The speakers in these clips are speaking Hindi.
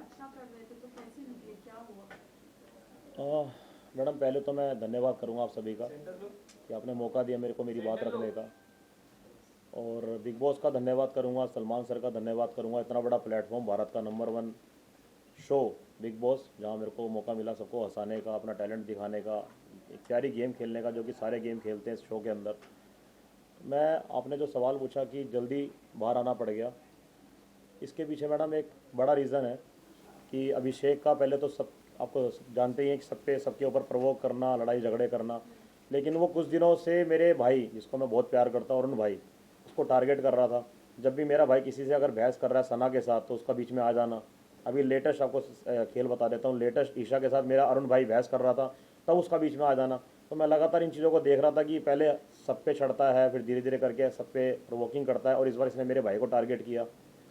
अच्छा कर रहे थे, तो कैसे निकले, क्या हुआ? मैडम पहले तो मैं धन्यवाद करूंगा आप सभी का कि आपने मौका दिया मेरे को मेरी बात रखने का। और बिग बॉस का धन्यवाद करूंगा, सलमान सर का धन्यवाद करूंगा, इतना बड़ा प्लेटफॉर्म, भारत का number one show big boss, जहां मेरे को मौका मिला सबको हंसाने का, अपना टैलेंट दिखाने का, एक प्यारी गेम खेलने का, जो कि सारे गेम खेलते हैं इस शो के अंदर। मैं आपने जो सवाल पूछा कि जल्दी बाहर आना पड़ गया, इसके पीछे मैडम एक बड़ा रीज़न है कि अभिषेक का पहले तो सब आपको जानते ही हैं कि सब पे सबके ऊपर प्रवोक करना, लड़ाई झगड़े करना। लेकिन वो कुछ दिनों से मेरे भाई, जिसको मैं बहुत प्यार करता हूँ, अरुण भाई, उसको टारगेट कर रहा था। जब भी मेरा भाई किसी से अगर बहस कर रहा है सना के साथ, तो उसका बीच में आ जाना। अभी लेटेस्ट आपको खेल बता देता हूँ, लेटेस्ट ईशा के साथ मेरा अरुण भाई बहस कर रहा था, तब उसका बीच में आ जाना। तो मैं लगातार इन चीज़ों को देख रहा था कि पहले सब पे चढ़ता है, फिर धीरे धीरे करके सब पे प्रोवोकिंग करता है, और इस बार इसने मेरे भाई को टारगेट किया।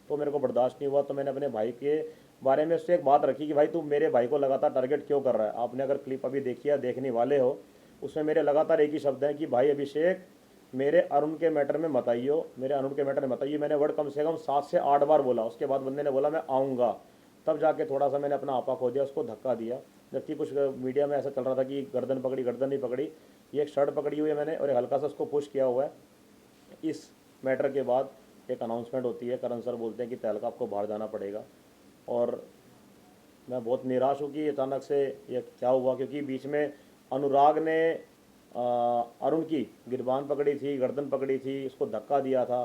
तो मेरे को बर्दाश्त नहीं हुआ, तो मैंने अपने भाई के बारे में उससे एक बात रखी कि भाई तू मेरे भाई को लगातार टारगेट क्यों कर रहा है। आपने अगर क्लिप अभी देखी है, देखने वाले हो, उसमें मेरे लगातार एक ही शब्द हैं कि भाई अभिषेक, मेरे अरुण के मैटर में मत आइयो, मेरे अरुण के मैटर में मत आइए। मैंने वर्ड कम से कम 7 से 8 बार बोला। उसके बाद बंदे ने बोला मैं आऊँगा, तब जाके थोड़ा सा मैंने अपना आपा खो दिया, उसको धक्का दिया। जबकि कुछ मीडिया में ऐसा चल रहा था कि गर्दन पकड़ी, गर्दन नहीं पकड़ी, ये एक शर्ट पकड़ी हुई है मैंने, और एक हल्का सा उसको पुश किया हुआ है। इस मैटर के बाद एक अनाउंसमेंट होती है, करण सर बोलते हैं कि तहलका आपको बाहर जाना पड़ेगा। और मैं बहुत निराश हूँ कि अचानक से ये क्या हुआ, क्योंकि बीच में अनुराग ने अरुण की गिरबान पकड़ी थी, गर्दन पकड़ी थी, उसको धक्का दिया था।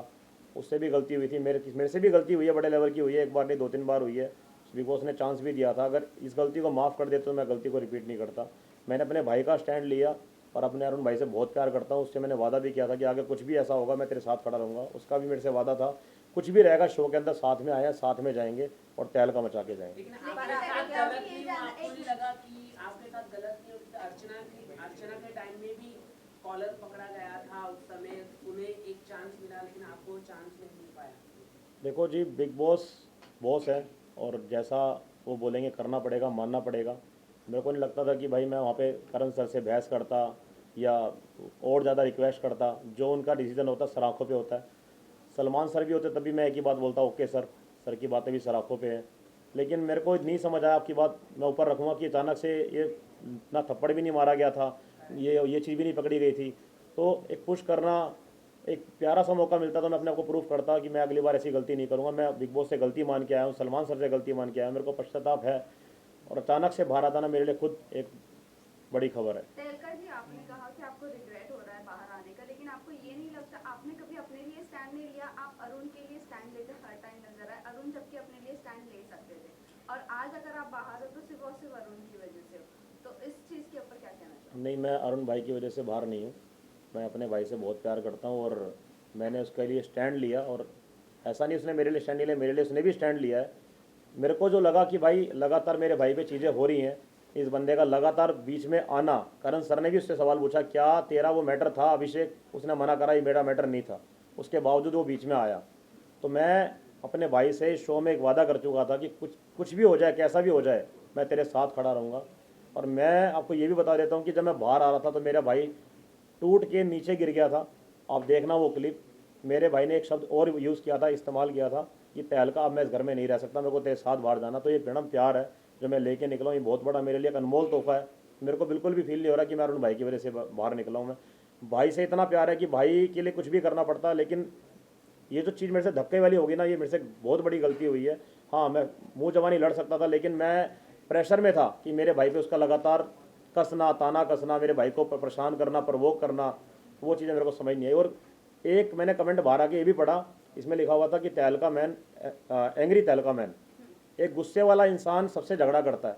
उससे भी गलती हुई थी, मेरे से भी गलती हुई है, बड़े लेवल की हुई है, एक बार नहीं 2-3 बार हुई है। बिग बॉस ने चांस भी दिया था, अगर इस गलती को माफ़ कर देते तो मैं गलती को रिपीट नहीं करता। मैंने अपने भाई का स्टैंड लिया, और अपने अरुण भाई से बहुत प्यार करता हूँ। उससे मैंने वादा भी किया था कि आगे कुछ भी ऐसा होगा मैं तेरे साथ खड़ा रहूँगा। उसका भी मेरे से वादा था, कुछ भी रहेगा शो के अंदर साथ में आए हैं, साथ में जाएंगे, और तहलका मचा के जाएंगे। लेकिन आपके साथ गलत नहीं हुआ, आपको नहीं लगा कि आपके साथ गलत नहीं हुआ? अर्चना के टाइम में भी कॉलर पकड़ा गया था, उस समय उन्हें एक चांस मिला, लेकिन आपको चांस नहीं मिल पाया। देखो जी, बिग बॉस बॉस है, और जैसा वो बोलेंगे करना पड़ेगा, मानना पड़ेगा। मेरे को नहीं लगता था कि भाई मैं वहाँ पे करण सर से बहस करता या और ज़्यादा रिक्वेस्ट करता। जो उनका डिसीजन होता है सर आँखों पे होता है। सलमान सर भी होते तभी मैं एक ही बात बोलता, ओके सर, सर की बातें भी सर आँखों पे है। लेकिन मेरे को नहीं समझ आया, आपकी बात मैं ऊपर रखूँगा, कि अचानक से ये ना थप्पड़ भी नहीं मारा गया था, ये चीज़ भी नहीं पकड़ी गई थी। तो एक पुश करना, एक प्यारा सा मौका मिलता तो मैं अपने आप को प्रूफ करता कि मैं अगली बार ऐसी गलती नहीं करूँगा। मैं बिग बॉस से गलती मान के आया हूँ, सलमान सर से गलती मान के आया हूँ, मेरे को पश्चाताप है। और अचानक से बाहर आना मेरे लिए खुद एक बड़ी खबर है। तेलकर जी, आपने कहा कि आपको रिग्रेट हो रहा है बाहर आने का, लेकिन आपको ये नहीं लगता आपने कभी अपने लिए स्टैंड नहीं लिया? आप अरुण के लिए स्टैंड लेते हर टाइम नजर आए, अरुण जबकि अपने लिए स्टैंड ले सकते थे, और आज अगर आप बाहर हो तो सिर्फ और सिर्फ अरुण की वजह से हो। तो इस चीज के ऊपर क्या कहना चाहोगे? नहीं, मैं अरुण भाई की वजह से बाहर नहीं हूँ। मैं अपने भाई से बहुत प्यार करता हूँ, और मैंने उसके लिए स्टैंड लिया। और ऐसा नहीं उसने मेरे लिए स्टैंड नहीं लिया, मेरे लिए उसने भी स्टैंड लिया है। मेरे को जो लगा कि भाई लगातार मेरे भाई पे चीज़ें हो रही हैं, इस बंदे का लगातार बीच में आना। करण सर ने भी उससे सवाल पूछा, क्या तेरा वो मैटर था अभिषेक? उसने मना करा, ये मेरा मैटर नहीं था। उसके बावजूद वो बीच में आया। तो मैं अपने भाई से इस शो में एक वादा कर चुका था कि कुछ कुछ भी हो जाए, कैसा भी हो जाए, मैं तेरे साथ खड़ा रहूँगा। और मैं आपको ये भी बता देता हूँ कि जब मैं बाहर आ रहा था तो मेरा भाई टूट के नीचे गिर गया था। आप देखना वो क्लिप, मेरे भाई ने एक शब्द और यूज़ किया था, इस्तेमाल किया था, कि तहलका अब मैं इस घर में नहीं रह सकता, मेरे को तेरे साथ बाहर जाना। तो ये प्रणम प्यार है जो मैं लेके निकला हूँ, ये बहुत बड़ा मेरे लिए एक अनमोल तोहफा है। मेरे को बिल्कुल भी फील नहीं हो रहा कि मैं अरुण भाई की वजह से बाहर निकला हूँ। मैं भाई से इतना प्यार है कि भाई के लिए कुछ भी करना पड़ता है। लेकिन ये जो चीज़ मेरे से धक्के वाली होगी ना, ये मेरे से बहुत बड़ी गलती हुई है। हाँ, मैं मुंह जवानी लड़ सकता था, लेकिन मैं प्रेशर में था कि मेरे भाई पे उसका लगातार कसना, ताना कसना, मेरे भाई को परेशान करना, प्रवोक करना, वो चीज़ें मेरे को समझ नहीं आई। और एक मैंने कमेंट बाहर आके ये भी पढ़ा, इसमें लिखा हुआ था कि तहलका मैन, एंग्री तहलका मैन, एक गुस्से वाला इंसान सबसे झगड़ा करता है,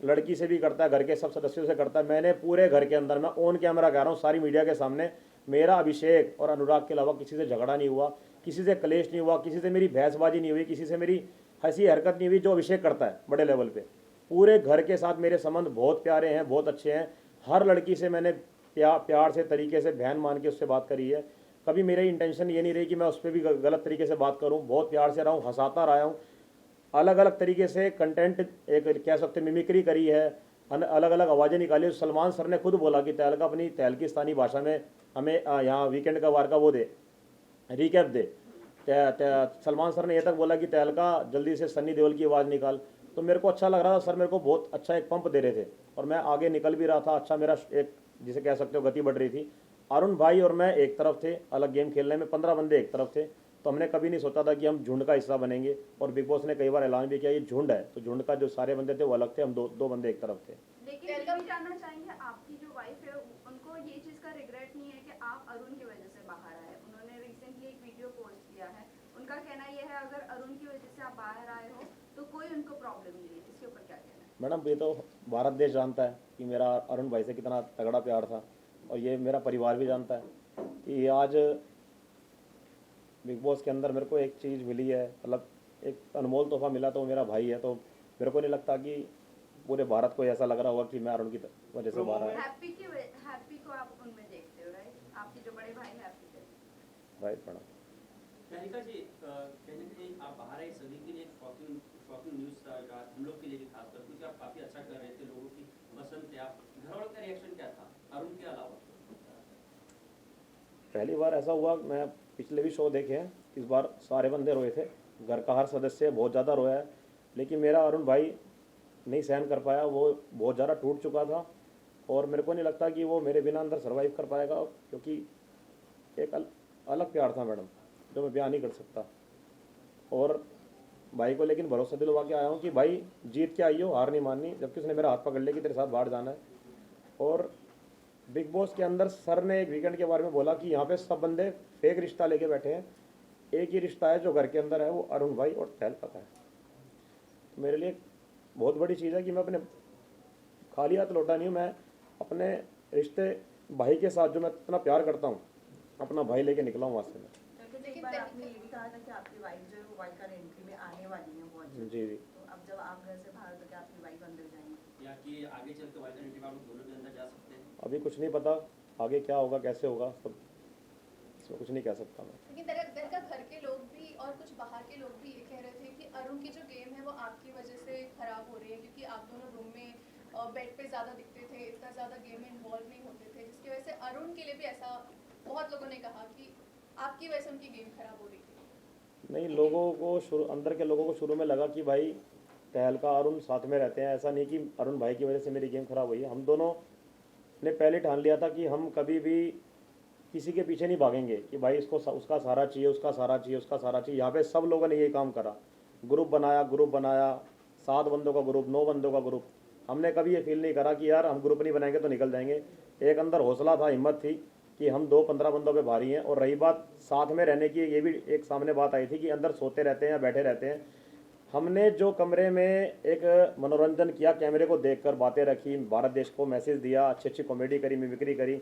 लड़की से भी करता है, घर के सब सदस्यों से करता है। मैंने पूरे घर के अंदर, मैं ऑन कैमरा कह रहा हूँ सारी मीडिया के सामने, मेरा अभिषेक और अनुराग के अलावा किसी से झगड़ा नहीं हुआ, किसी से कलेश नहीं हुआ, किसी से मेरी बहसबाजी नहीं हुई, किसी से मेरी हंसी हरकत नहीं हुई, जो अभिषेक करता है बड़े लेवल पे। पूरे घर के साथ मेरे संबंध बहुत प्यारे हैं, बहुत अच्छे हैं। हर लड़की से मैंने प्यार से, तरीके से बहन मान के उससे बात करी है। कभी मेरी इंटेंशन ये नहीं रही कि मैं उस पर भी गलत तरीके से बात करूं। बहुत प्यार से रहा हूँ, हंसाता रहा हूँ, अलग अलग तरीके से कंटेंट, एक कह सकते मिमिक्री करी है, अलग अलग आवाज़ें निकाली। सलमान सर ने खुद बोला कि तहलका अपनी तहलकिस्तानी भाषा में हमें यहाँ वीकेंड का वार का वो दे, रिकैप दे। सलमान सर ने ये तक बोला कि तहलका जल्दी से सन्नी देओल की आवाज़ निकाल। तो मेरे को अच्छा लग रहा था, सर मेरे को बहुत अच्छा एक पंप दे रहे थे और मैं आगे निकल भी रहा था। अच्छा मेरा एक जिसे कह सकते हो गति बढ़ रही थी। अरुण भाई और मैं एक तरफ थे अलग गेम खेलने में, 15 बंदे एक तरफ थे। तो हमने कभी नहीं सोचा था कि हम झुंड का हिस्सा बनेंगे। और बिग बॉस ने कई बार ऐलान भी किया ये झुंड है, तो झुंड का जो सारे बंदे थे वो अलग थे, हम दो बंदे एक तरफ थे। लेकिन ये भी जानना चाहेंगे आपकी जो वाइफ है उनको ये चीज़ का रिग्रेट नहीं है कि आप अरुण की वजह से बाहर आए? उन्होंने रिसेंटली एक वीडियो पोस्ट किया है, उनका कहना ये है अगर अरुण की वजह से आप बाहर आए हो तो कोई उनको प्रॉब्लम नहीं है। इसके ऊपर क्या कहना है? मैडम ये तो भारत देश जानता है कि मेरा अरुण भाई से कितना तगड़ा प्यार था, और ये मेरा परिवार भी जानता है कि आज बिग बॉस के अंदर मेरे को एक चीज़ मिली है, मतलब एक अनमोल तोहफा मिला, तो वो मेरा भाई है। तो मेरे को नहीं लगता कि पूरे भारत को ऐसा लग रहा होगा कि मैं अरुण की वजह से बाहर आया। हैप्पी को आप उनमें देखते हो, राइट? आपके जो बड़े भाई हैप्पी थे, राइट मैडम। तहलका जी, कहीं ना कहीं आप बाहर आए सभी के लिए शॉकिंग न्यूज़ था, हम लोग के लिए भी खासकर, क्योंकि आप काफ़ी अच्छा कर रहे थे, लोगों की पसंद थे। आप घर वालों का रिएक्शन क्या था अरुण के अलावा? पहली बार ऐसा हुआ, मैं पिछले भी शो देखे हैं, इस बार सारे बंदे रोए थे, घर का हर सदस्य बहुत ज़्यादा रोया है, लेकिन मेरा अरुण भाई नहीं सहन कर पाया। वो बहुत ज़्यादा टूट चुका था और मेरे को नहीं लगता कि वो मेरे बिना अंदर सर्वाइव कर पाएगा, क्योंकि एक अलग प्यार था मैडम जो मैं बयान नहीं कर सकता। और भाई को लेकिन भरोसा दिलवा के आया हूँ कि भाई जीत के आई हो, हार नहीं माननी, जबकि उसने मेरा हाथ पकड़ लिया कि तेरे साथ बाहर जाना है। और बिग बॉस के अंदर सर ने एक वीकेंड के बारे में बोला कि यहाँ पे सब बंदे फेक रिश्ता लेके बैठे हैं, एक ही रिश्ता है जो घर के अंदर है, वो अरुण भाई और तहलका का है। तो मेरे लिए बहुत बड़ी चीज़ है कि मैं अपने खाली हाथ लौटा नहीं हूँ, मैं अपने रिश्ते भाई के साथ जो मैं इतना प्यार करता हूँ, अपना भाई लेके निकला हूँ वहाँ से मैं। लेकिन एक बार आपने ये भी कहा था कि आपकी वाइफ जो है वो वाइल्ड कार्ड एंट्री में आने वाली है बहुत जल्द। जी जी। तो अब जब आप घर से बाहर तो क्या आपकी वाइफ अंदर जाएंगी? या कि आगे चल के वाइल्ड कार्ड एंट्री में आप लोग दोनों भी अंदर जा सकते हैं? अभी कुछ नहीं पता आगे क्या होगा कैसे होगा, सब इसमें कुछ नहीं कह सकता मैं। लेकिन तहलका घर के लोग भी और कुछ बाहर के लोग भी ये कह रहे थे कि अरुण की जो गेम है वो आपकी वजह से खराब हो रही है, क्योंकि आप दोनों रूम में बेड पे ज़्यादा दिखते थे, इतना ज़्यादा गेम में इन्वॉल्व नहीं होते थे, जिसकी वजह से अरुण के लिए भी ऐसा बहुत लोगों ने कहा कि आपकी वजह से उनकी गेम खराब हो रही थी। नहीं, लोगों को अंदर के लोगों को शुरू में लगा कि भाई तहलका अरुण साथ में रहते हैं, ऐसा नहीं कि अरुण भाई की वजह से मेरी गेम खराब हुई है। हम दोनों ने पहले ठान लिया था कि हम कभी भी किसी के पीछे नहीं भागेंगे कि भाई इसको उसका सहारा चाहिए, उसका सहारा चाहिए, उसका सहारा चाहिए। यहाँ पे सब लोगों ने यही काम करा, ग्रुप बनाया, 7 बंदों का ग्रुप, 9 बंदों का ग्रुप। हमने कभी ये फील नहीं करा कि यार हम ग्रुप नहीं बनाएंगे तो निकल जाएंगे। एक अंदर हौसला था, हिम्मत थी कि हम 2-15 बंदों पे भारी हैं। और रही बात साथ में रहने की, ये भी एक सामने बात आई थी कि अंदर सोते रहते हैं या बैठे रहते हैं। हमने जो कमरे में एक मनोरंजन किया, कैमरे को देखकर बातें रखी, भारत देश को मैसेज दिया, अच्छी कॉमेडी करी, मिमिक्री करी,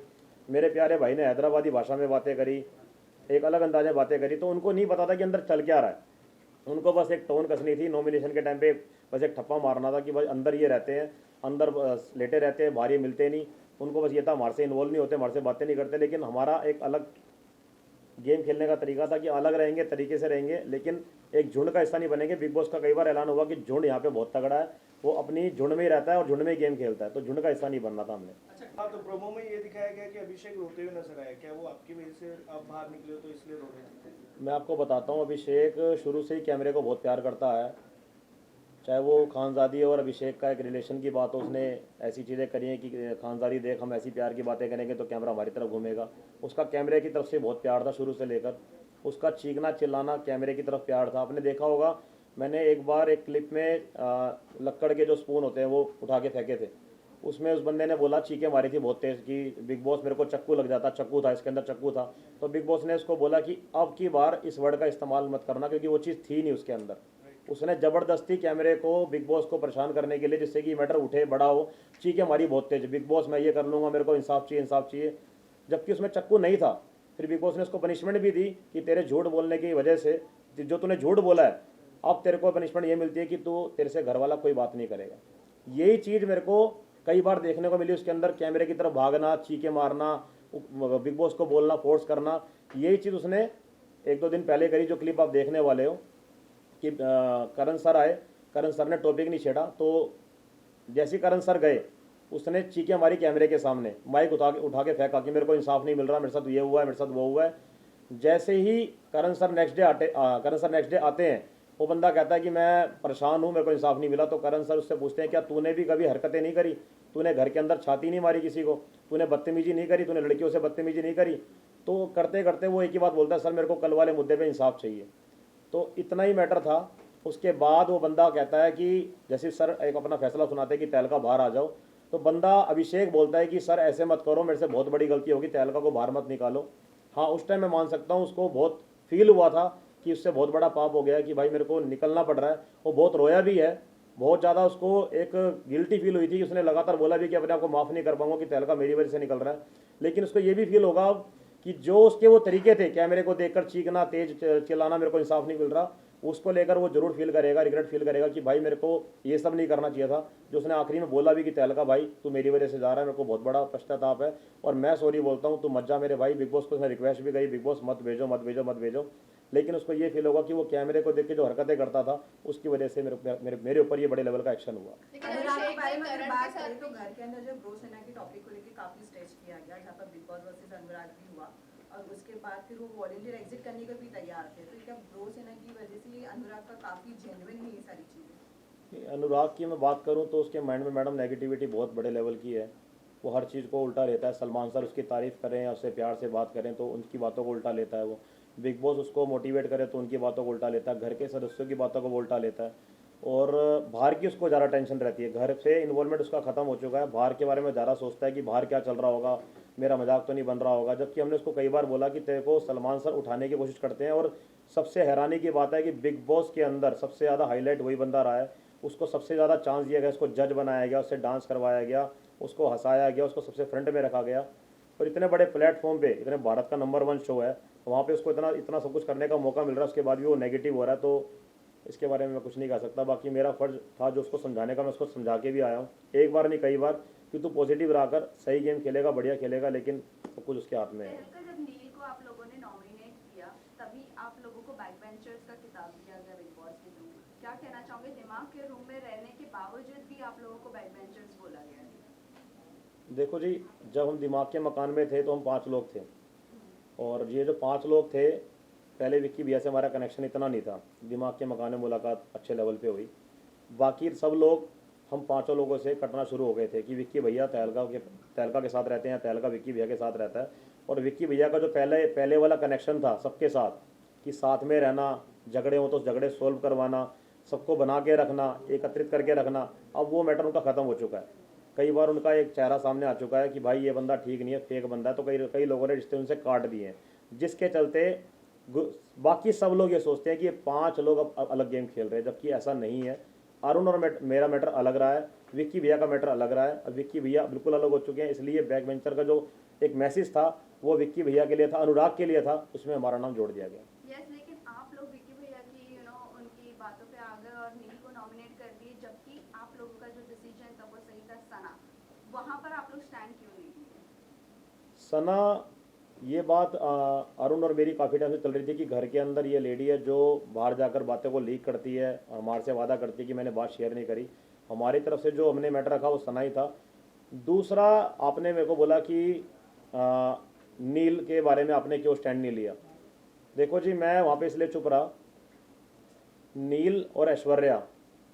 मेरे प्यारे भाई ने हैदराबादी भाषा में बातें करी, एक अलग अंदाज में बातें करी। तो उनको नहीं पता था कि अंदर चल क्या रहा है, उनको बस एक टोन कसनी थी। नॉमिनेशन के टाइम पे बस एक ठप्पा मारना था कि भाई अंदर ये रहते हैं, अंदर लेटे रहते हैं, बाहर ये मिलते नहीं। उनको बस ये था हमारे से इन्वॉल्व नहीं होते, हमारे से बातें नहीं करते। लेकिन हमारा एक अलग गेम खेलने का तरीका था कि अलग रहेंगे, तरीके से रहेंगे, लेकिन एक झुंड का हिस्सा नहीं बनेंगे। बिग बॉस का कई बार ऐलान हुआ कि झुंड यहाँ पे बहुत तगड़ा है, वो अपनी झुंड में ही रहता है और झुंड में ही गेम खेलता है, तो झुंड का हिस्सा नहीं बनना था हमने। अच्छा, हाँ, तो प्रोमो में ये दिखाया गया कि अभिषेक रोते हुए नजर आया, क्या वो आपकी वजह से आप बाहर निकले हो तो इसलिए रो रहे थे? मैं आपको बताता हूँ, अभिषेक शुरू से ही कैमरे को बहुत प्यार करता है। चाहे वो खानजादी और अभिषेक का एक रिलेशन की बात हो, उसने ऐसी चीज़ें करी हैं कि खानजादी देख हम ऐसी प्यार की बातें करेंगे तो कैमरा हमारी तरफ घूमेगा। उसका कैमरे की तरफ से बहुत प्यार था शुरू से लेकर, उसका चीखना चिल्लाना कैमरे की तरफ प्यार था। आपने देखा होगा, मैंने एक बार एक क्लिप में लक्कड़ के जो स्पून होते हैं वो उठा के फेंके थे, उसमें उस बंदे ने बोला, चीखें मारी थी बहुत तेज़ कि बिग बॉस मेरे को चक्कू लग जाता, चक्कू था इसके अंदर, चक्कू था। तो बिग बॉस ने उसको बोला कि अब की बार इस वर्ड का इस्तेमाल मत करना, क्योंकि वो चीज़ थी नहीं उसके अंदर। उसने ज़बरदस्ती कैमरे को, बिग बॉस को परेशान करने के लिए, जिससे कि मैटर उठे बड़ा हो, चीखें मारी बहुत तेज, बिग बॉस मैं ये कर लूँगा, मेरे को इंसाफ चाहिए, इंसाफ चाहिए, जबकि उसमें चक्कू नहीं था। फिर बिग बॉस ने उसको पनिशमेंट भी दी कि तेरे झूठ बोलने की वजह से, जो तूने झूठ बोला है, अब तेरे को पनिशमेंट ये मिलती है कि तू, तेरे से घर वाला कोई बात नहीं करेगा। यही चीज़ मेरे को कई बार देखने को मिली उसके अंदर, कैमरे की तरफ भागना, चीखें मारना, बिग बॉस को बोलना, फोर्स करना। यही चीज़ उसने 1-2 दिन पहले करी, जो क्लिप आप देखने वाले हो कि करण सर आए, करण सर ने टॉपिक नहीं छेड़ा, तो जैसे ही करण सर गए उसने चीखें मारी कैमरे के सामने, माइक उठा के फेंका कि मेरे को इंसाफ नहीं मिल रहा, मेरे साथ ये हुआ है, मेरे साथ वो हुआ है। जैसे ही करण सर नेक्स्ट डे आते हैं, वो बंदा कहता है कि मैं परेशान हूँ, मेरे को इंसाफ नहीं मिला। तो करण सर उससे पूछते हैं क्या तूने भी कभी हरकतें नहीं करी, तूने घर के अंदर छाती नहीं मारी किसी को, तूने बदतमीजी नहीं करी, तूने लड़कियों से बदतमीजी नहीं करी। तो करते करते वो एक ही बात बोलता है, सर मेरे को कल वाले मुद्दे पे इंसाफ चाहिए। तो इतना ही मैटर था। उसके बाद वो बंदा कहता है कि जैसे सर एक अपना फैसला सुनाते हैं कि तहलका बाहर आ जाओ, तो बंदा अभिषेक बोलता है कि सर ऐसे मत करो, मेरे से बहुत बड़ी गलती होगी, तहलका को बाहर मत निकालो। हाँ, उस टाइम मैं मान सकता हूँ, उसको बहुत फील हुआ था कि उससे बहुत बड़ा पाप हो गया कि भाई मेरे को निकलना पड़ रहा है। वो बहुत रोया भी है, बहुत ज़्यादा उसको एक गिल्टी फील हुई थी कि उसने लगातार बोला भी कि अपने आप को माफ़ नहीं कर पाऊंगा कि तहलका मेरी वजह से निकल रहा है। लेकिन उसको ये भी फील होगा कि जो उसके वो तरीके थे कैमरे को देखकर चीखना, तेज चिल्लाना, मेरे को इंसाफ नहीं मिल रहा, उसको लेकर वो जरूर फील करेगा, रिग्रेट फील करेगा कि भाई मेरे को ये सब नहीं करना चाहिए था। जो उसने आखिरी में बोला भी कि तहलका भाई तू मेरी वजह से जा रहा है, मेरे को बहुत बड़ा पश्चाताप है और मैं सॉरी बोलता हूँ, तू मत जा मेरे भाई। बिग बॉस को उसने रिक्वेस्ट भी करी, बिग बॉस मत भेजो मत भेजो मत भेजो। लेकिन उसको ये फील होगा कि वो कैमरे को देख के जो हरकतें करता था उसकी वजह से मेरे ऊपर ये बड़े लेवल का एक्शन हुआ। लेकिन अनुराग के अभिषेक बारे ने में अगर करण बात के साथ करें तो भी घर के अंदर जो ब्रो सेना की टॉपिक को लेकर काफी स्ट्रेच किया गया, जहाँ पर बिग बॉस वर्सेस अनुराग भी हुआ और उसके बाद फिर वो वॉलंटियर एग्जिट करने को भी तैयार थे। तो क्या ब्रो सेना की वजह से ये अनुराग का काफी जेन्युइन है ये सारी चीजें? अनुराग की मैं बात करूं तो उसके माइंड में मैडम नेगेटिविटी बहुत बड़े लेवल की है। वो हर चीज़ को उल्टा लेता है। सलमान सर उसकी तारीफ़ करें या उससे प्यार से बात करें तो उनकी बातों को उल्टा लेता है। वो बिग बॉस उसको मोटिवेट करे तो उनकी बातों को उल्टा लेता है, घर के सदस्यों की बातों को वो उल्टा लेता है और बाहर की उसको ज़्यादा टेंशन रहती है। घर से इन्वॉल्वमेंट उसका ख़त्म हो चुका है, बाहर के बारे में ज़्यादा सोचता है कि बाहर क्या चल रहा होगा, मेरा मजाक तो नहीं बन रहा होगा। जबकि हमने उसको कई बार बोला कि तेरे को सलमान सर उठाने की कोशिश करते हैं और सबसे हैरानी की बात है कि बिग बॉस के अंदर सबसे ज़्यादा हाईलाइट वही बंदा रहा है। उसको सबसे ज़्यादा चांस दिया गया, उसको जज बनाया गया, उससे डांस करवाया गया, उसको हंसाया गया, उसको सबसे फ्रंट में रखा गया। और इतने बड़े प्लेटफॉर्म पे, इतने भारत का नंबर 1 शो है, वहाँ पे उसको इतना इतना सब कुछ करने का मौका मिल रहा है, उसके बाद भी वो नेगेटिव हो रहा है। तो इसके बारे में मैं कुछ नहीं कह सकता। बाकी मेरा फ़र्ज़ था जो उसको समझाने का, मैं उसको समझा के भी आया हूँ एक बार नहीं कई बार कि तू पॉजिटिव रहकर सही गेम खेलेगा, बढ़िया खेलेगा, लेकिन सब कुछ उसके हाथ में है। तहलका जब नील को आप लोगों ने नॉमिनेट किया तभी आप लोगों को बैक बेंचर्स का खिताब दिया गया बिग बॉस के थ्रू। क्या कहना चाहोगे, दिमाग के रूम में रहने के बावजूद भी आप लोगों को बैक बेंचर्स बोला गया? देखो जी, जब हम दिमाग के मकान में थे तो हम 5 लोग थे और ये जो 5 लोग थे, पहले विक्की भैया से हमारा कनेक्शन इतना नहीं था। दिमाग के मकान में मुलाकात अच्छे लेवल पे हुई। बाकी सब लोग हम 5 लोगों से कटना शुरू हो गए थे कि विक्की भैया तहलका के साथ रहते हैं, तहलका विक्की भैया के साथ रहता है। और विक्की भैया का जो पहले वाला कनेक्शन था सबके साथ कि साथ में रहना, झगड़े हो तो झगड़े सोल्व करवाना, सबको बना के रखना, एकत्रित करके रखना, अब वो मैटर उनका ख़त्म हो चुका है। कई बार उनका एक चेहरा सामने आ चुका है कि भाई ये बंदा ठीक नहीं है, फेक बंदा है। तो कई लोगों ने रिश्ते उनसे काट दिए हैं, जिसके चलते बाकी सब लोग ये सोचते हैं कि ये 5 लोग अब अलग गेम खेल रहे हैं, जबकि ऐसा नहीं है। अरुण और मेरा मैटर अलग रहा है, विक्की भैया का मैटर अलग रहा है। अब विक्की भैया बिल्कुल अलग हो चुके हैं, इसलिए बैक बेंचर का जो एक मैसेज था वो विक्की भैया के लिए था, अनुराग के लिए था, उसमें हमारा नाम जोड़ दिया गया। यस, लेकिन आप लोग विक्की भैया की उनकी बातों पे आ गए और नील को नॉमिनेट कर दिए, जबकि आप लोगों का जो डिसीजन था वो सही था। सना, वहाँ पर आप लोग स्टैंड क्यों नहीं लिए? सना, ये बात अरुण और मेरी काफ़ी टाइम से चल रही थी कि घर के अंदर ये लेडी है जो बाहर जाकर बातें को लीक करती है, हमारे से वादा करती है कि मैंने बात शेयर नहीं करी। हमारी तरफ से जो हमने मैटर रखा वो सना ही था। दूसरा, आपने मेरे को बोला कि नील के बारे में आपने क्यों स्टैंड नहीं लिया। देखो जी, मैं वहाँ पे इसलिए चुप रहा, नील और ऐश्वर्या,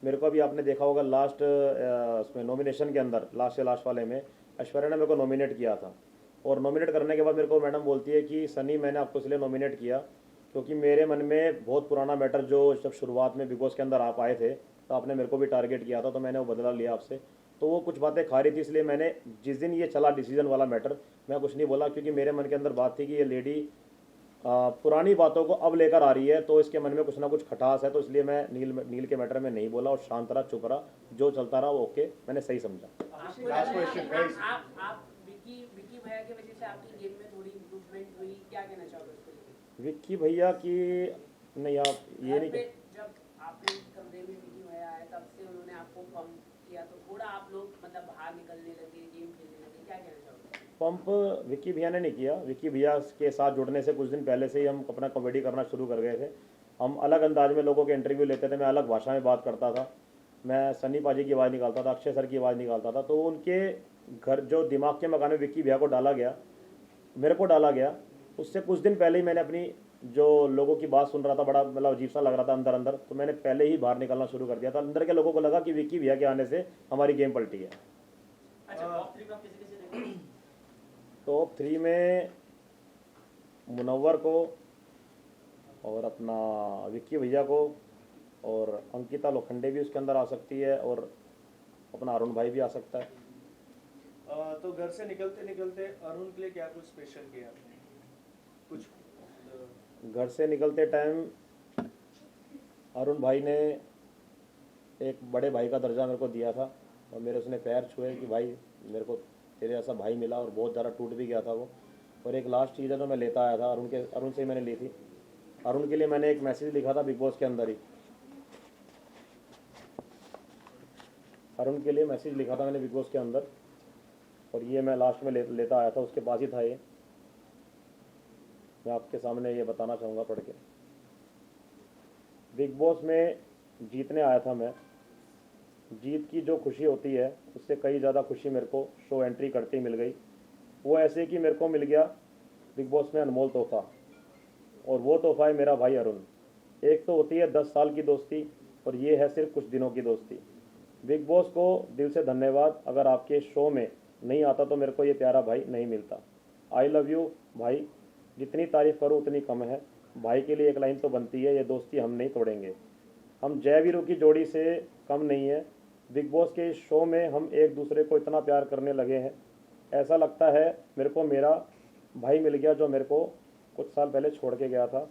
मेरे को अभी आपने देखा होगा लास्ट उसमें नॉमिनेशन के अंदर लास्ट वाले में ऐश्वर्या ने मेरे को नॉमिनेट किया था। और नॉमिनेट करने के बाद मेरे को मैडम बोलती है कि सनी, मैंने आपको इसलिए नॉमिनेट किया क्योंकि मेरे मन में बहुत पुराना मैटर, जो जब शुरुआत में बिग बॉस के अंदर आप आए थे तो आपने मेरे को भी टारगेट किया था, तो मैंने वो बदला लिया आपसे। तो वो कुछ बातें खा रही थी, इसलिए मैंने जिस दिन ये चला डिसीजन वाला मैटर, मैं कुछ नहीं बोला क्योंकि मेरे मन के अंदर बात थी कि ये लेडी पुरानी बातों को अब लेकर आ रही है, तो इसके मन में कुछ ना कुछ खटास है। तो इसलिए मैं नील के मैटर में नहीं बोला और शांत रहा, चुप रहा, जो चलता रहा वो ओके, मैंने सही समझा। आपको Last लगा question, कि guys. आप विक्की भैया की वजह से आपकी गेम में थोड़ी इम्प्रूवमेंट हुई, क्या कहना चाहोगे उसको लेकर? विक्की भैया की नहीं, आप ये नहीं जब आपके कमरे में विक्की भैया आए तब से उन्होंने आपको पंप किया, तो थोड़ा आप लोग मतलब बाहर निकलने लगे, गेम खेलने लगे, क्या कहना चाहोगे? पंप विक्की भैया ने नहीं किया। विक्की भैया के साथ जुड़ने से कुछ दिन पहले से ही हम अपना कॉमेडी करना शुरू कर गए थे। हम अलग अंदाज में लोगों के इंटरव्यू लेते थे, मैं अलग भाषा में बात करता था, मैं सनी पाजी की आवाज़ निकालता था, अक्षय सर की आवाज़ निकालता था। तो उनके घर जो दिमाग के मकान में विक्की भैया को डाला गया, मेरे को डाला गया, उससे कुछ दिन पहले ही मैंने अपनी जो लोगों की बात सुन रहा था, बड़ा मतलब अजीब सा लग रहा था अंदर अंदर, तो मैंने पहले ही बाहर निकलना शुरू कर दिया था। अंदर के लोगों को लगा कि विक्की भैया के आने से हमारी गेम पलटी है। अच्छा, टॉप 3 में आप किसे किसे देखेंगे? टॉप 3 में मुनव्वर को और अपना विक्की भैया को और अंकिता लोखंडे भी उसके अंदर आ सकती है और अपना अरुण भाई भी आ सकता है। तो घर से निकलते निकलते अरुण के लिए क्या कुछ स्पेशल किया आपने? कुछ घर से निकलते टाइम अरुण भाई ने एक बड़े भाई का दर्जा मेरे को दिया था और मेरे उसने पैर छुए कि भाई मेरे को तेरे ऐसा भाई मिला, और बहुत ज़्यादा टूट भी गया था वो। और एक लास्ट चीज़ है जो मैं लेता आया था अरुण से ही मैंने ली थी। अरुण के लिए मैंने एक मैसेज लिखा था बिग बॉस के अंदर ही। अरुण के लिए मैसेज लिखा था मैंने बिग बॉस के अंदर, और ये मैं लास्ट में लेता आया था, उसके पास ही था ये। मैं आपके सामने ये बताना चाहूँगा पढ़ के। बिग बॉस में जीतने आया था मैं। जीत की जो खुशी होती है उससे कई ज़्यादा खुशी मेरे को शो एंट्री करते ही मिल गई। वो ऐसे कि मेरे को मिल गया बिग बॉस में अनमोल तोहफा, और वो तोहफा है मेरा भाई अरुण। एक तो होती है 10 साल की दोस्ती, और ये है सिर्फ कुछ दिनों की दोस्ती। बिग बॉस को दिल से धन्यवाद। अगर आपके शो में नहीं आता तो मेरे को ये प्यारा भाई नहीं मिलता। आई लव यू भाई, जितनी तारीफ़ करूँ उतनी कम है। भाई के लिए एक लाइन तो बनती है, ये दोस्ती हम नहीं तोड़ेंगे। हम जय वीरू की जोड़ी से कम नहीं है। बिग बॉस के इस शो में हम एक दूसरे को इतना प्यार करने लगे हैं, ऐसा लगता है मेरे को मेरा भाई मिल गया जो मेरे को कुछ साल पहले छोड़ के गया था।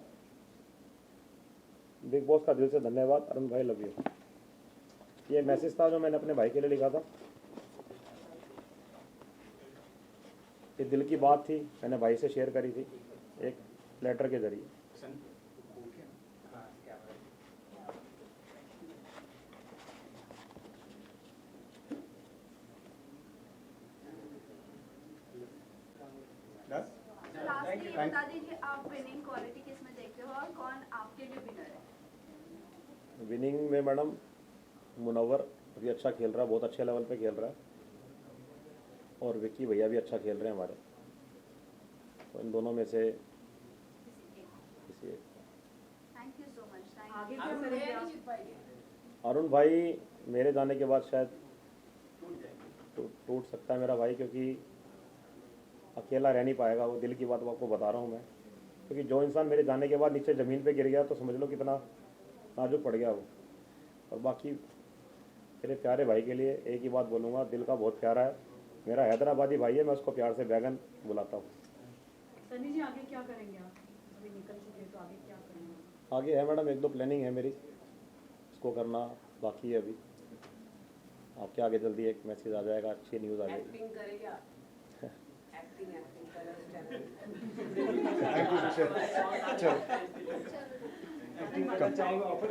बिग बॉस का दिल से धन्यवाद अरुण भाई, लव यू। ये मैसेज था जो मैंने अपने भाई के लिए लिखा था। ये दिल की बात थी, मैंने भाई से शेयर करी थी एक लेटर के जरिए। लास्टली ये बता दीजिए, आप विनिंग क्वालिटी किस में देखते हो और कौन आपके लिए विनर है? विनिंग में मैडम मुनव्वर अभी अच्छा खेल रहा है, बहुत अच्छे लेवल पे खेल रहा है, और विक्की भैया भी अच्छा खेल रहे हैं हमारे। तो इन दोनों में से किसी एक। Thank you so much. Thank आगे यू। क्या अरुण करेंगे भैया आप? नहीं जीत पाएंगे? अरुण भाई मेरे जाने के बाद शायद टूट जाएंगे। टूट सकता है मेरा भाई, क्योंकि अकेला रह नहीं पाएगा वो। दिल की बात आपको बता रहा हूँ मैं, क्योंकि जो इंसान मेरे जाने के बाद नीचे ज़मीन पे गिर गया तो समझ लो कितना नाजुक पड़ गया वो। और बाकी मेरे प्यारे भाई के लिए एक ही बात बोलूँगा, दिल का बहुत प्यारा है, मेरा हैदराबादी भाई है, मैं उसको प्यार से बैगन बुलाता हूँ। सनी जी आगे क्या करेंगे आप? अभी निकल चुके हैं तो आगे क्या करेंगे? आगे है मैडम 1-2 प्लानिंग है मेरी, इसको करना बाकी है अभी। आपके आगे जल्दी एक मैसेज आ जाएगा, अच्छी न्यूज़ आ जाएगी। एक्टिंग करेंगे आप? Acting colours thank you. चलो चलो चाहूँगा ऑफर